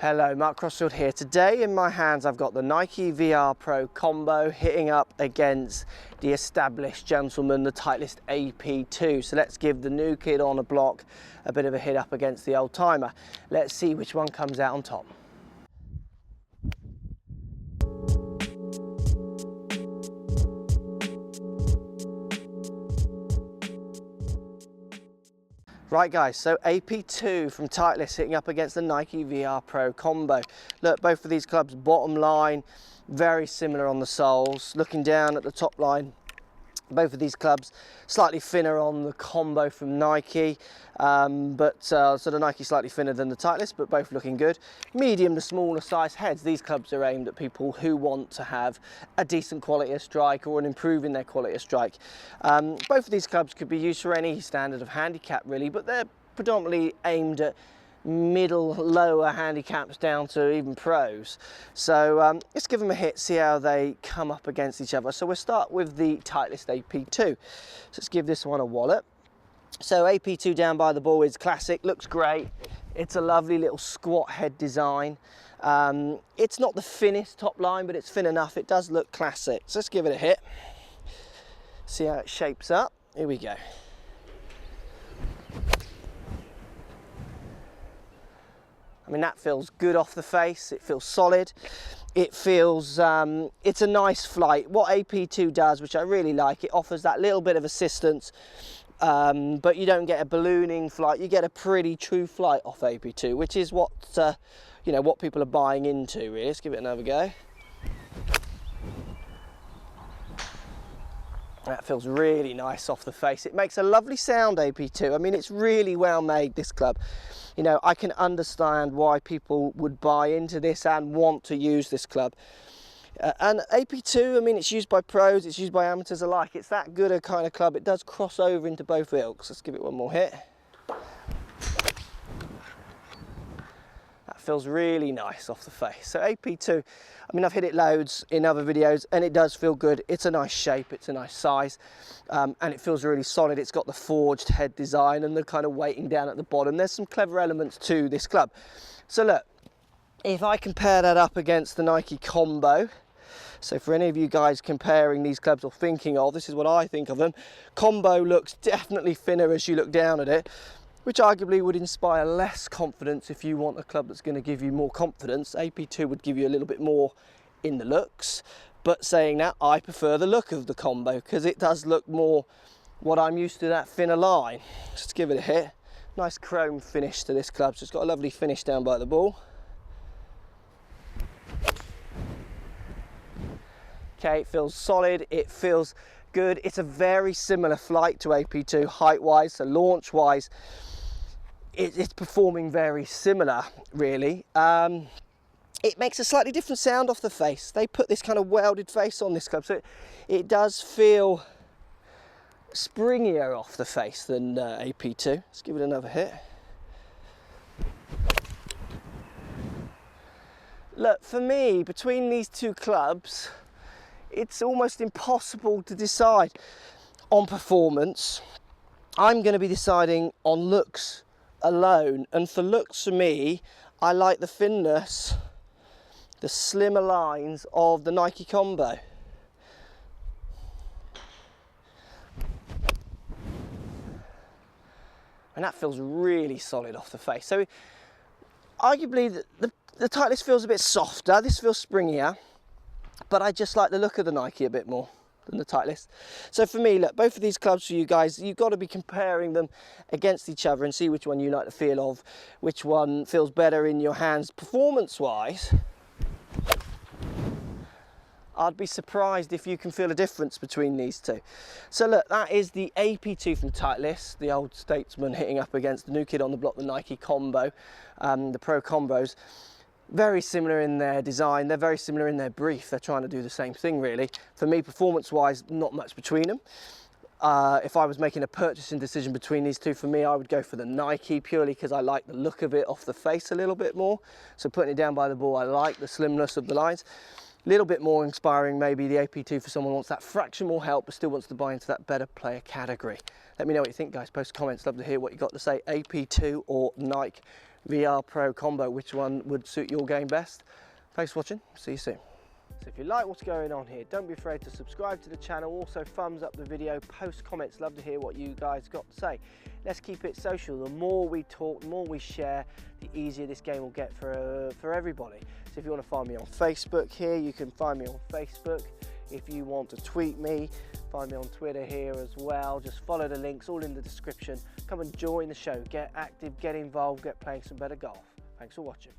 Hello, Mark Crossfield here. Today in my hands I've got the Nike VR Pro Combo hitting up against the established gentleman, the Titleist AP2. So let's give the new kid on the block a bit of a hit up against the old timer. Let's see which one comes out on top. Right guys, so AP2 from Titleist hitting up against the Nike VR Pro Combo. Look, both of these clubs bottom line, very similar on the soles. Looking down at the top line, both of these clubs slightly thinner on the Combo from Nike, so the Nike slightly thinner than the Titleist, but both looking good. Medium to smaller size heads. These clubs are aimed at people who want to have a decent quality of strike or an improving their quality of strike. Both of these clubs could be used for any standard of handicap really, but they're predominantly aimed at middle, lower handicaps down to even pros. So let's give them a hit, see how they come up against each other. So we'll start with the Titleist AP2. So let's give this one a wallop. So AP2 down by the ball is classic, looks great. It's a lovely little squat head design. It's not the thinnest top line, but it's thin enough. It does look classic. So let's give it a hit. See how it shapes up. Here we go. I mean, that feels good off the face, it feels solid, it feels, it's a nice flight. What AP2 does, which I really like, it offers that little bit of assistance, but you don't get a ballooning flight, you get a pretty true flight off AP2, which is what, you know, what people are buying into really. Let's give it another go. That feels really nice off the face. It makes a lovely sound, AP2. I mean, it's really well made, this club. You know, I can understand why people would buy into this and want to use this club. And AP2, I mean, it's used by pros, it's used by amateurs alike. It's that good a kind of club. It does cross over into both ilks. Let's give it one more hit. That feels really nice off the face. So AP2, I mean, I've hit it loads in other videos and it does feel good. It's a nice shape, it's a nice size, and it feels really solid. It's got the forged head design and the kind of weighting down at the bottom. There's some clever elements to this club. So look, if I compare that up against the Nike Combo, so for any of you guys comparing these clubs or thinking of, this is what I think of them. Combo looks definitely thinner as you look down at it, which arguably would inspire less confidence if you want a club that's going to give you more confidence. AP2 would give you a little bit more in the looks, but saying that, I prefer the look of the Combo because it does look more what I'm used to, that thinner line. Let's give it a hit. Nice chrome finish to this club, so it's got a lovely finish down by the ball. Okay, it feels solid, it feels good. It's a very similar flight to AP2 height-wise, so launch-wise. It's performing very similar, really. It makes a slightly different sound off the face. They put this kind of welded face on this club, so it does feel springier off the face than AP2. Let's give it another hit. Look, for me, between these two clubs, it's almost impossible to decide on performance. I'm going to be deciding on looks alone, and for looks for me, I like the thinness, the slimmer lines of the Nike Combo. And that feels really solid off the face. So arguably the Titleist feels a bit softer, this feels springier, but I just like the look of the Nike a bit more than the Titleist. So for me, look, both of these clubs for you guys, you've got to be comparing them against each other and see which one you like the feel of, which one feels better in your hands performance-wise. I'd be surprised if you can feel a difference between these two. So look, that is the AP2 from Titleist, the old statesman hitting up against the new kid on the block, the Nike Combo, the Pro Combos. Very similar in their design, they're very similar in their brief, they're trying to do the same thing really. For me, performance-wise, not much between them. If I was making a purchasing decision between these two, for me, I would go for the Nike purely because I like the look of it off the face a little bit more. So putting it down by the ball, I like the slimness of the lines. A little bit more inspiring, maybe the AP2 for someone who wants that fraction more help but still wants to buy into that better player category. Let me know what you think, guys. Post comments, love to hear what you got to say. AP2 or Nike VR Pro combo, which one would suit your game best. Thanks for watching, see you soon. So if you like what's going on here, don't be afraid to subscribe to the channel. Also thumbs up the video, post comments, love to hear what you guys got to say. Let's keep it social. The more we talk, the more we share, the easier this game will get for everybody. So if you want to find me on Facebook here, you can find me on Facebook. If you want to tweet me, find me on Twitter here as well. Just follow the links, all in the description. Come and join the show, get active, get involved, get playing some better golf. Thanks for watching.